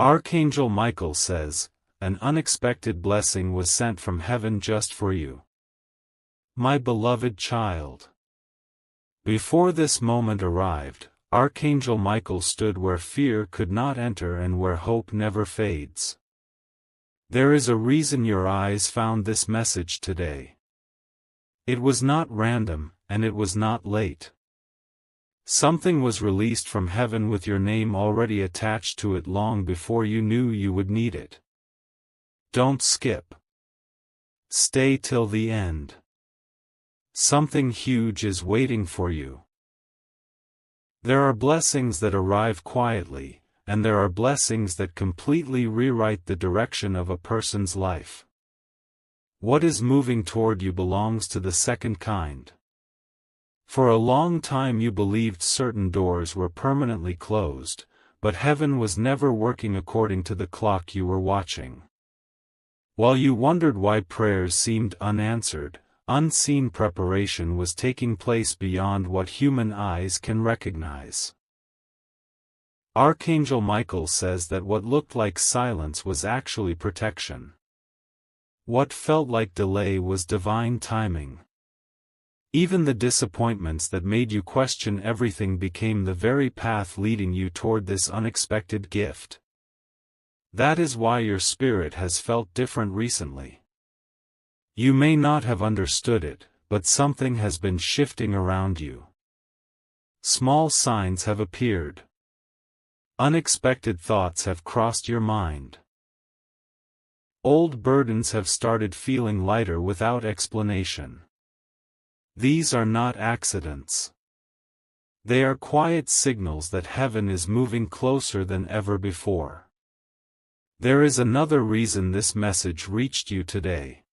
Archangel Michael says, an unexpected blessing was sent from heaven just for you. My beloved child. Before this moment arrived, Archangel Michael stood where fear could not enter and where hope never fades. There is a reason your eyes found this message today. It was not random, and it was not late. Something was released from heaven with your name already attached to it long before you knew you would need it. Don't skip. Stay till the end. Something huge is waiting for you. There are blessings that arrive quietly, and there are blessings that completely rewrite the direction of a person's life. What is moving toward you belongs to the second kind. For a long time you believed certain doors were permanently closed, but heaven was never working according to the clock you were watching. While you wondered why prayers seemed unanswered, unseen preparation was taking place beyond what human eyes can recognize. Archangel Michael says that what looked like silence was actually protection. What felt like delay was divine timing. Even the disappointments that made you question everything became the very path leading you toward this unexpected gift. That is why your spirit has felt different recently. You may not have understood it, but something has been shifting around you. Small signs have appeared. Unexpected thoughts have crossed your mind. Old burdens have started feeling lighter without explanation. These are not accidents. They are quiet signals that heaven is moving closer than ever before. There is another reason this message reached you today.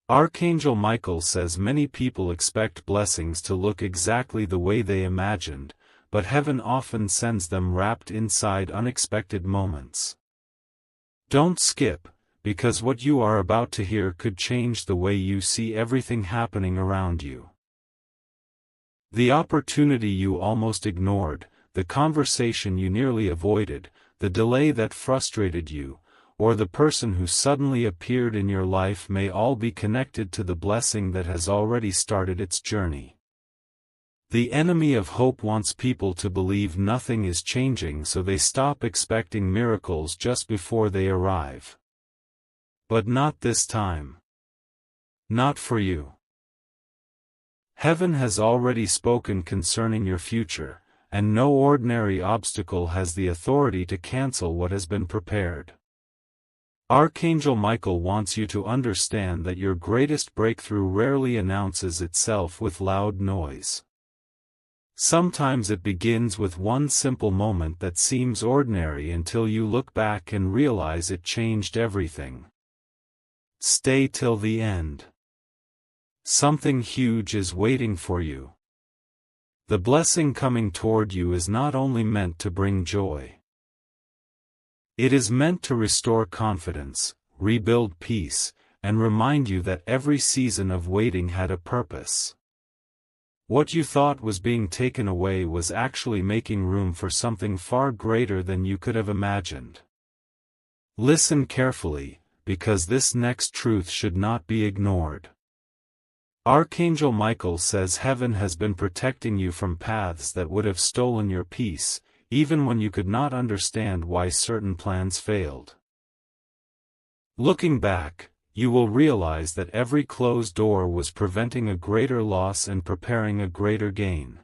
Archangel Michael says many people expect blessings to look exactly the way they imagined, but heaven often sends them wrapped inside unexpected moments. Don't skip, because what you are about to hear could change the way you see everything happening around you. The opportunity you almost ignored, the conversation you nearly avoided, the delay that frustrated you, or the person who suddenly appeared in your life may all be connected to the blessing that has already started its journey. The enemy of hope wants people to believe nothing is changing, so they stop expecting miracles just before they arrive. But not this time. Not for you. Heaven has already spoken concerning your future, and no ordinary obstacle has the authority to cancel what has been prepared. Archangel Michael wants you to understand that your greatest breakthrough rarely announces itself with loud noise. Sometimes it begins with one simple moment that seems ordinary until you look back and realize it changed everything. Stay till the end. Something huge is waiting for you. The blessing coming toward you is not only meant to bring joy. It is meant to restore confidence, rebuild peace, and remind you that every season of waiting had a purpose. What you thought was being taken away was actually making room for something far greater than you could have imagined. Listen carefully, because this next truth should not be ignored. Archangel Michael says heaven has been protecting you from paths that would have stolen your peace, even when you could not understand why certain plans failed. Looking back, you will realize that every closed door was preventing a greater loss and preparing a greater gain.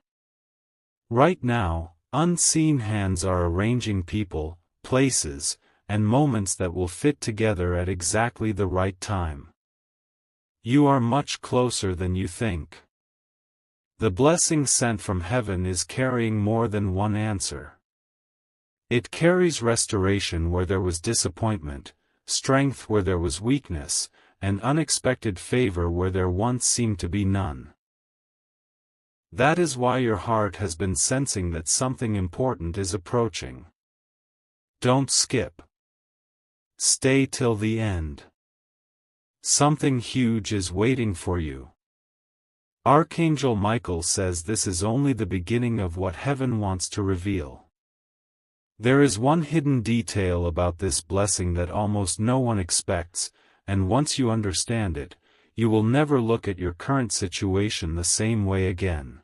Right now, unseen hands are arranging people, places, and moments that will fit together at exactly the right time. You are much closer than you think. The blessing sent from heaven is carrying more than one answer. It carries restoration where there was disappointment, strength where there was weakness, and unexpected favor where there once seemed to be none. That is why your heart has been sensing that something important is approaching. Don't skip. Stay till the end. Something huge is waiting for you. Archangel Michael says this is only the beginning of what heaven wants to reveal. There is one hidden detail about this blessing that almost no one expects, and once you understand it, you will never look at your current situation the same way again.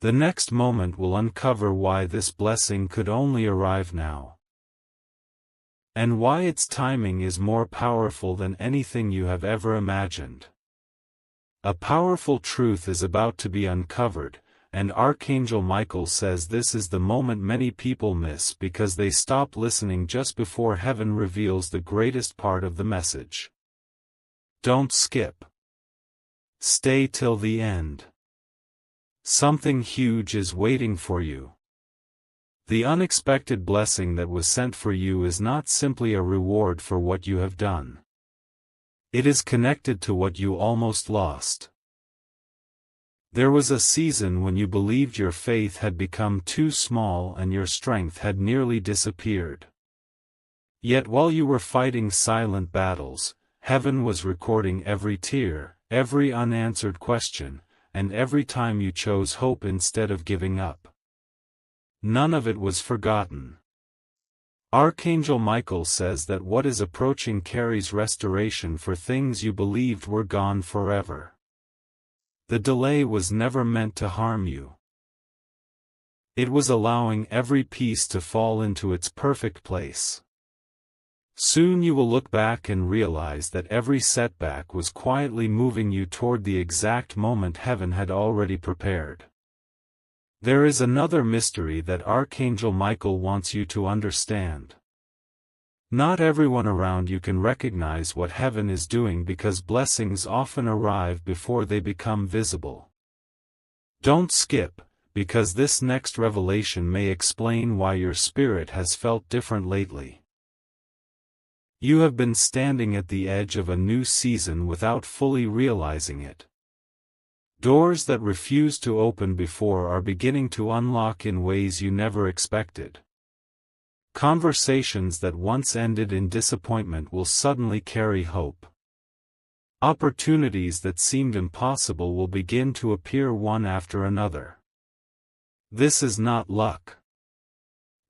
The next moment will uncover why this blessing could only arrive now, and why its timing is more powerful than anything you have ever imagined. A powerful truth is about to be uncovered, and Archangel Michael says this is the moment many people miss because they stop listening just before heaven reveals the greatest part of the message. Don't skip. Stay till the end. Something huge is waiting for you. The unexpected blessing that was sent for you is not simply a reward for what you have done. It is connected to what you almost lost. There was a season when you believed your faith had become too small and your strength had nearly disappeared. Yet while you were fighting silent battles, heaven was recording every tear, every unanswered question, and every time you chose hope instead of giving up. None of it was forgotten. Archangel Michael says that what is approaching carries restoration for things you believed were gone forever. The delay was never meant to harm you. It was allowing every piece to fall into its perfect place. Soon you will look back and realize that every setback was quietly moving you toward the exact moment heaven had already prepared. There is another mystery that Archangel Michael wants you to understand. Not everyone around you can recognize what heaven is doing because blessings often arrive before they become visible. Don't skip, because this next revelation may explain why your spirit has felt different lately. You have been standing at the edge of a new season without fully realizing it. Doors that refused to open before are beginning to unlock in ways you never expected. Conversations that once ended in disappointment will suddenly carry hope. Opportunities that seemed impossible will begin to appear one after another. This is not luck.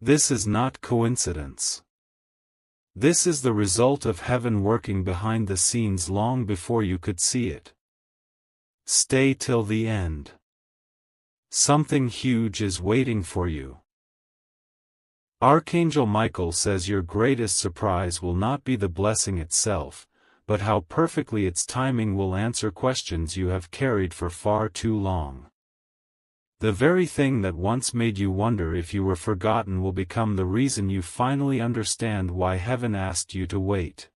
This is not coincidence. This is the result of heaven working behind the scenes long before you could see it. Stay till the end. Something huge is waiting for you. Archangel Michael says your greatest surprise will not be the blessing itself, but how perfectly its timing will answer questions you have carried for far too long. The very thing that once made you wonder if you were forgotten will become the reason you finally understand why heaven asked you to wait.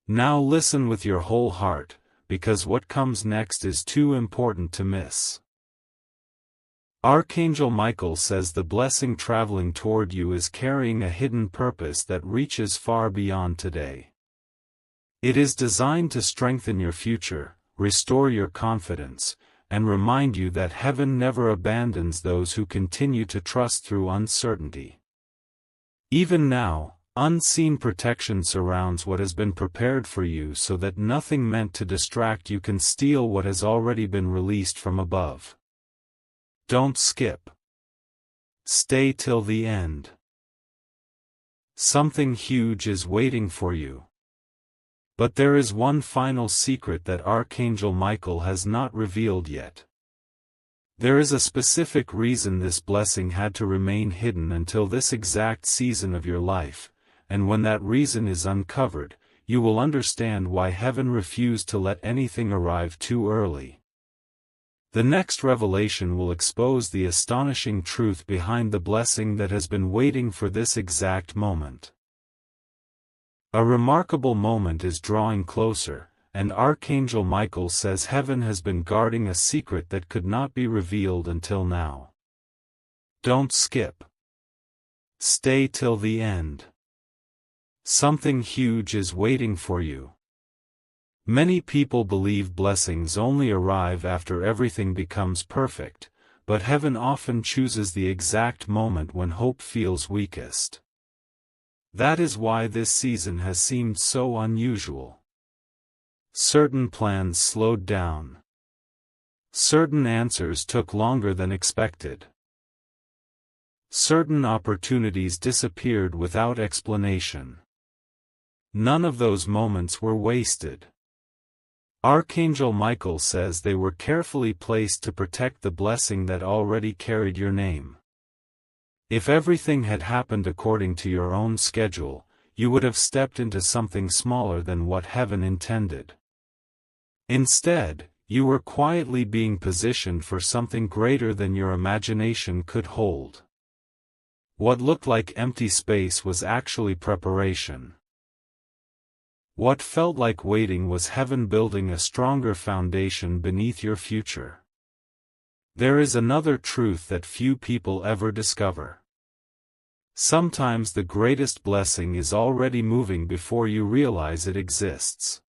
Now listen with your whole heart, because what comes next is too important to miss. Archangel Michael says the blessing traveling toward you is carrying a hidden purpose that reaches far beyond today. It is designed to strengthen your future, restore your confidence, and remind you that heaven never abandons those who continue to trust through uncertainty. Even now, unseen protection surrounds what has been prepared for you so that nothing meant to distract you can steal what has already been released from above. Don't skip. Stay till the end. Something huge is waiting for you. But there is one final secret that Archangel Michael has not revealed yet. There is a specific reason this blessing had to remain hidden until this exact season of your life, and when that reason is uncovered, you will understand why heaven refused to let anything arrive too early. The next revelation will expose the astonishing truth behind the blessing that has been waiting for this exact moment. A remarkable moment is drawing closer, and Archangel Michael says heaven has been guarding a secret that could not be revealed until now. Don't skip. Stay till the end. Something huge is waiting for you. Many people believe blessings only arrive after everything becomes perfect, but heaven often chooses the exact moment when hope feels weakest. That is why this season has seemed so unusual. Certain plans slowed down. Certain answers took longer than expected. Certain opportunities disappeared without explanation. None of those moments were wasted. Archangel Michael says they were carefully placed to protect the blessing that already carried your name. If everything had happened according to your own schedule, you would have stepped into something smaller than what heaven intended. Instead, you were quietly being positioned for something greater than your imagination could hold. What looked like empty space was actually preparation. What felt like waiting was heaven building a stronger foundation beneath your future. There is another truth that few people ever discover. Sometimes the greatest blessing is already moving before you realize it exists.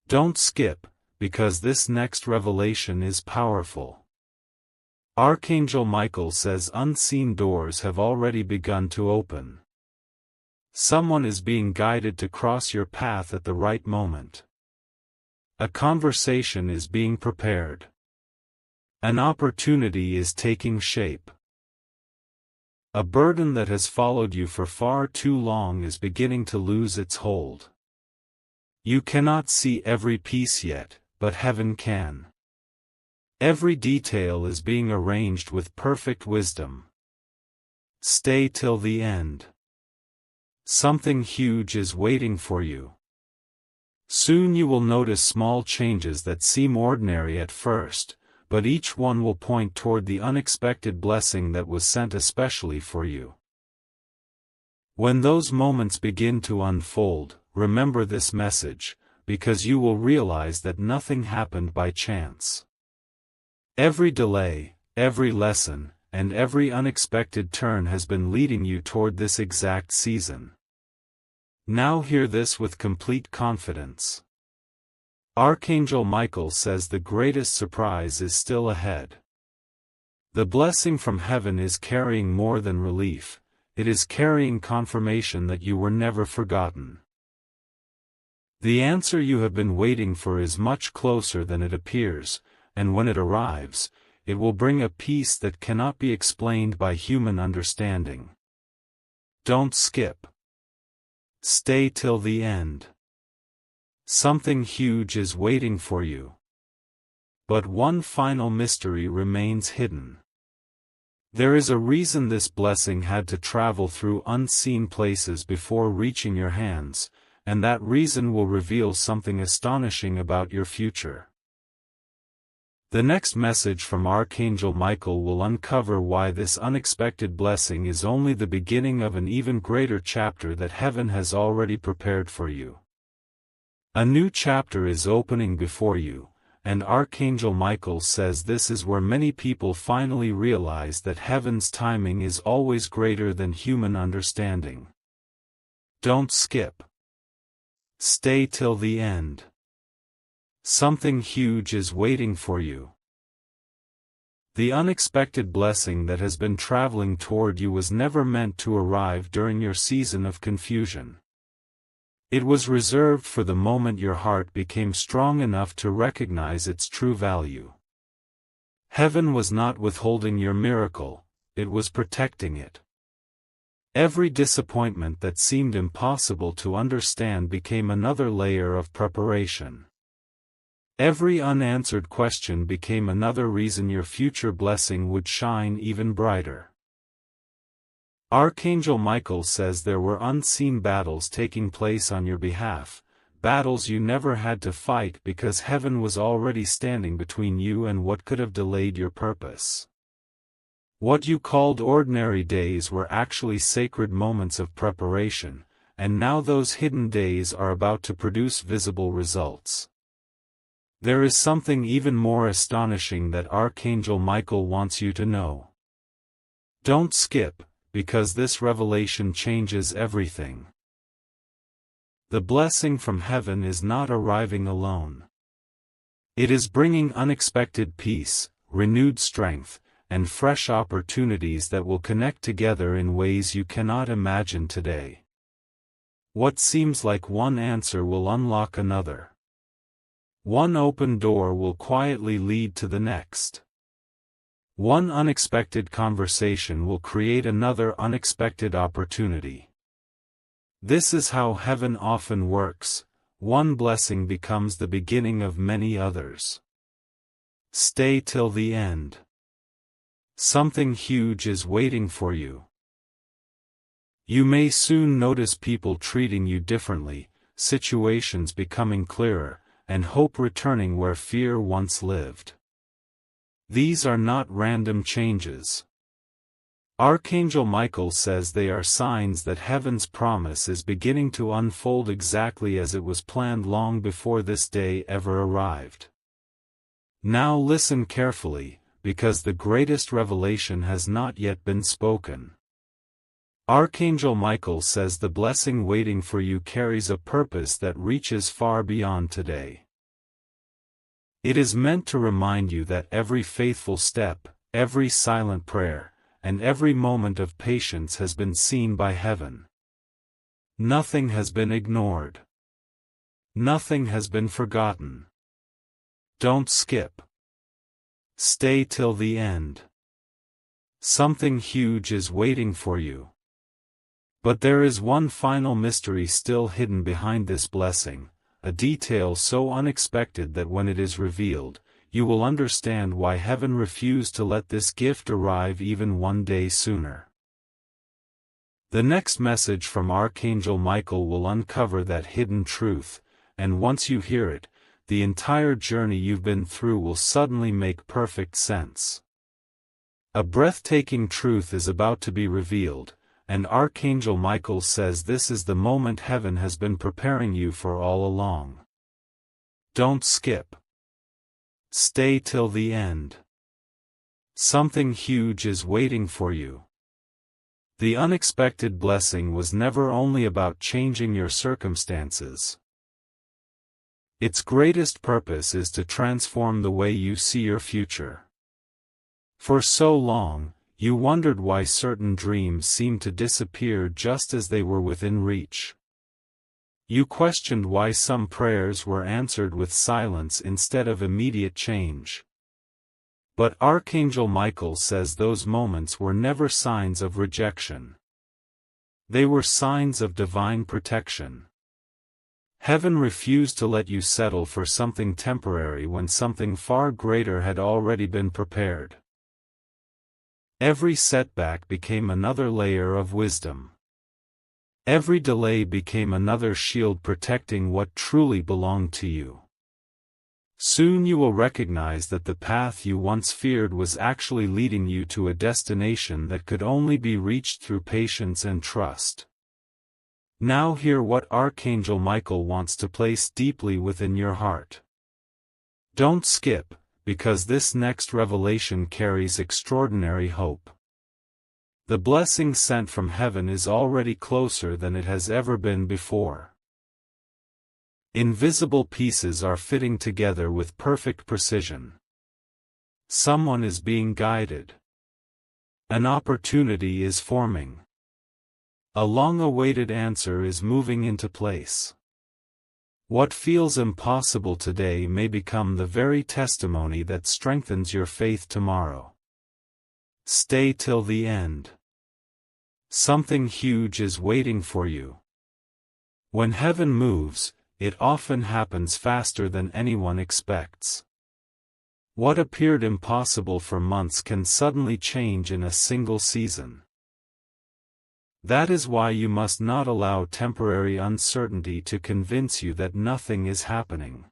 Don't skip, because this next revelation is powerful. Archangel Michael says unseen doors have already begun to open. Someone is being guided to cross your path at the right moment. A conversation is being prepared. An opportunity is taking shape. A burden that has followed you for far too long is beginning to lose its hold. You cannot see every piece yet, but heaven can. Every detail is being arranged with perfect wisdom. Stay till the end. Something huge is waiting for you. Soon you will notice small changes that seem ordinary at first, but each one will point toward the unexpected blessing that was sent especially for you. When those moments begin to unfold, remember this message, because you will realize that nothing happened by chance. Every delay, every lesson, and every unexpected turn has been leading you toward this exact season. Now hear this with complete confidence. Archangel Michael says the greatest surprise is still ahead. The blessing from heaven is carrying more than relief, it is carrying confirmation that you were never forgotten. The answer you have been waiting for is much closer than it appears, and when it arrives, it will bring a peace that cannot be explained by human understanding. Don't skip. Stay till the end. Something huge is waiting for you. But one final mystery remains hidden. There is a reason this blessing had to travel through unseen places before reaching your hands, and that reason will reveal something astonishing about your future. The next message from Archangel Michael will uncover why this unexpected blessing is only the beginning of an even greater chapter that heaven has already prepared for you. A new chapter is opening before you, and Archangel Michael says this is where many people finally realize that heaven's timing is always greater than human understanding. Don't skip. Stay till the end. Something huge is waiting for you. The unexpected blessing that has been traveling toward you was never meant to arrive during your season of confusion. It was reserved for the moment your heart became strong enough to recognize its true value. Heaven was not withholding your miracle, it was protecting it. Every disappointment that seemed impossible to understand became another layer of preparation. Every unanswered question became another reason your future blessing would shine even brighter. Archangel Michael says there were unseen battles taking place on your behalf, battles you never had to fight because heaven was already standing between you and what could have delayed your purpose. What you called ordinary days were actually sacred moments of preparation, and now those hidden days are about to produce visible results. There is something even more astonishing that Archangel Michael wants you to know. Don't skip, because this revelation changes everything. The blessing from heaven is not arriving alone. It is bringing unexpected peace, renewed strength, and fresh opportunities that will connect together in ways you cannot imagine today. What seems like one answer will unlock another. One open door will quietly lead to the next. One unexpected conversation will create another unexpected opportunity. This is how heaven often works. One blessing becomes the beginning of many others. Stay till the end. Something huge is waiting for you. You may soon notice people treating you differently, situations becoming clearer, and hope returning where fear once lived. These are not random changes. Archangel Michael says they are signs that heaven's promise is beginning to unfold exactly as it was planned long before this day ever arrived. Now listen carefully, because the greatest revelation has not yet been spoken. Archangel Michael says the blessing waiting for you carries a purpose that reaches far beyond today. It is meant to remind you that every faithful step, every silent prayer, and every moment of patience has been seen by heaven. Nothing has been ignored. Nothing has been forgotten. Don't skip. Stay till the end. Something huge is waiting for you. But there is one final mystery still hidden behind this blessing, a detail so unexpected that when it is revealed, you will understand why heaven refused to let this gift arrive even one day sooner. The next message from Archangel Michael will uncover that hidden truth, and once you hear it, the entire journey you've been through will suddenly make perfect sense. A breathtaking truth is about to be revealed, and Archangel Michael says this is the moment heaven has been preparing you for all along. Don't skip. Stay till the end. Something huge is waiting for you. The unexpected blessing was never only about changing your circumstances. Its greatest purpose is to transform the way you see your future. For so long, you wondered why certain dreams seemed to disappear just as they were within reach. You questioned why some prayers were answered with silence instead of immediate change. But Archangel Michael says those moments were never signs of rejection. They were signs of divine protection. Heaven refused to let you settle for something temporary when something far greater had already been prepared. Every setback became another layer of wisdom. Every delay became another shield protecting what truly belonged to you. Soon you will recognize that the path you once feared was actually leading you to a destination that could only be reached through patience and trust. Now hear what Archangel Michael wants to place deeply within your heart. Don't skip, because this next revelation carries extraordinary hope. The blessing sent from heaven is already closer than it has ever been before. Invisible pieces are fitting together with perfect precision. Someone is being guided. An opportunity is forming. A long-awaited answer is moving into place. What feels impossible today may become the very testimony that strengthens your faith tomorrow. Stay till the end. Something huge is waiting for you. When heaven moves, it often happens faster than anyone expects. What appeared impossible for months can suddenly change in a single season. That is why you must not allow temporary uncertainty to convince you that nothing is happening.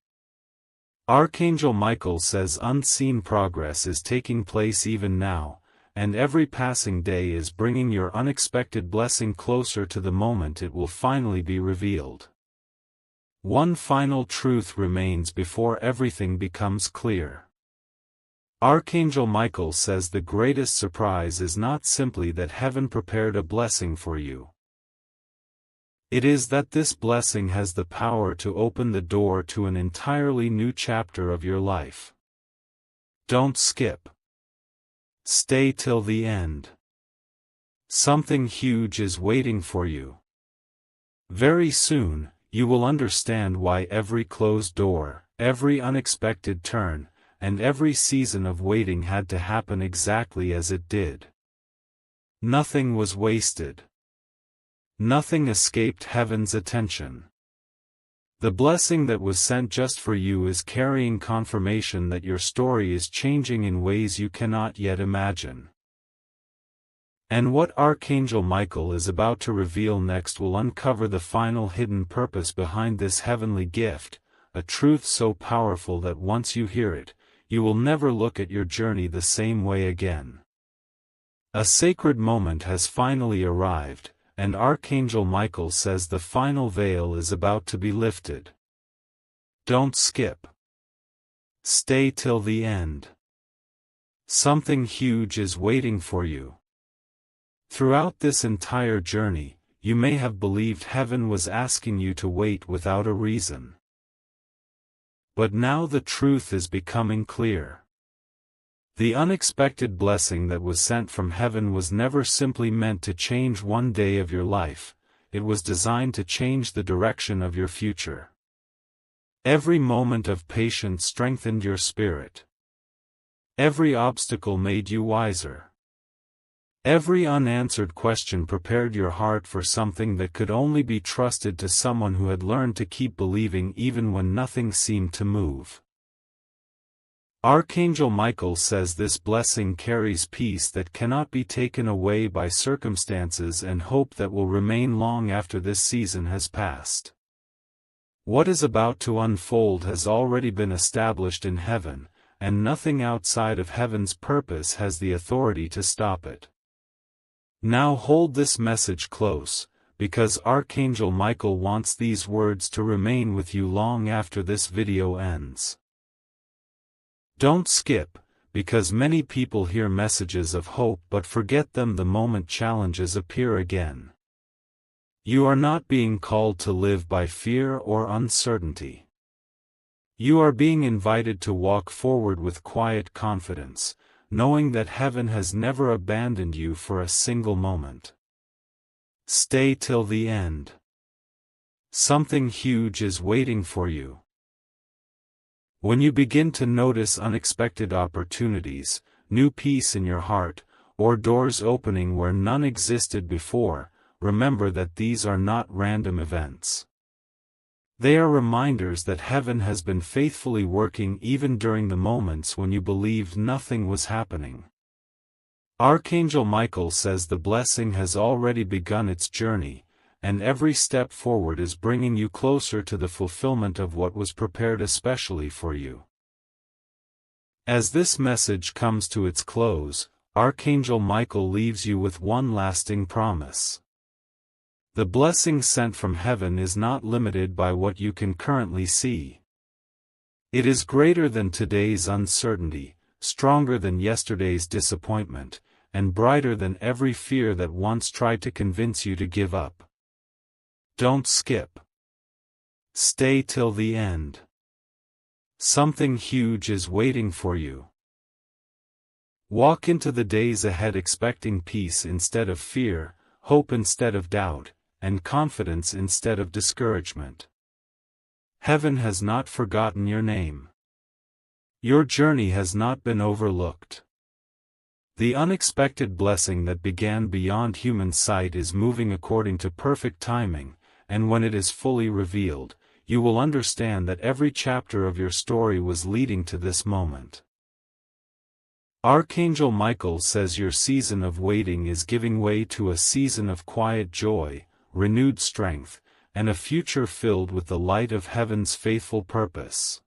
Archangel Michael says unseen progress is taking place even now, and every passing day is bringing your unexpected blessing closer to the moment it will finally be revealed. One final truth remains before everything becomes clear. Archangel Michael says the greatest surprise is not simply that heaven prepared a blessing for you. It is that this blessing has the power to open the door to an entirely new chapter of your life. Don't skip. Stay till the end. Something huge is waiting for you. Very soon, you will understand why every closed door, every unexpected turn, and every season of waiting had to happen exactly as it did. Nothing was wasted. Nothing escaped heaven's attention. The blessing that was sent just for you is carrying confirmation that your story is changing in ways you cannot yet imagine. And what Archangel Michael is about to reveal next will uncover the final hidden purpose behind this heavenly gift, a truth so powerful that once you hear it, you will never look at your journey the same way again. A sacred moment has finally arrived, and Archangel Michael says the final veil is about to be lifted. Don't skip. Stay till the end. Something huge is waiting for you. Throughout this entire journey, you may have believed heaven was asking you to wait without a reason. But now the truth is becoming clear. The unexpected blessing that was sent from heaven was never simply meant to change one day of your life, it was designed to change the direction of your future. Every moment of patience strengthened your spirit. Every obstacle made you wiser. Every unanswered question prepared your heart for something that could only be trusted to someone who had learned to keep believing even when nothing seemed to move. Archangel Michael says this blessing carries peace that cannot be taken away by circumstances and hope that will remain long after this season has passed. What is about to unfold has already been established in heaven, and nothing outside of heaven's purpose has the authority to stop it. Now hold this message close, because Archangel Michael wants these words to remain with you long after this video ends. Don't skip, because many people hear messages of hope but forget them the moment challenges appear again. You are not being called to live by fear or uncertainty. You are being invited to walk forward with quiet confidence, knowing that heaven has never abandoned you for a single moment. Stay till the end. Something huge is waiting for you. When you begin to notice unexpected opportunities, new peace in your heart, or doors opening where none existed before, remember that these are not random events. They are reminders that heaven has been faithfully working even during the moments when you believed nothing was happening. Archangel Michael says the blessing has already begun its journey, and every step forward is bringing you closer to the fulfillment of what was prepared especially for you. As this message comes to its close, Archangel Michael leaves you with one lasting promise. The blessing sent from heaven is not limited by what you can currently see. It is greater than today's uncertainty, stronger than yesterday's disappointment, and brighter than every fear that once tried to convince you to give up. Don't skip. Stay till the end. Something huge is waiting for you. Walk into the days ahead expecting peace instead of fear, hope instead of doubt, and confidence instead of discouragement. Heaven has not forgotten your name. Your journey has not been overlooked. The unexpected blessing that began beyond human sight is moving according to perfect timing, and when it is fully revealed, you will understand that every chapter of your story was leading to this moment. Archangel Michael says your season of waiting is giving way to a season of quiet joy, renewed strength, and a future filled with the light of heaven's faithful purpose.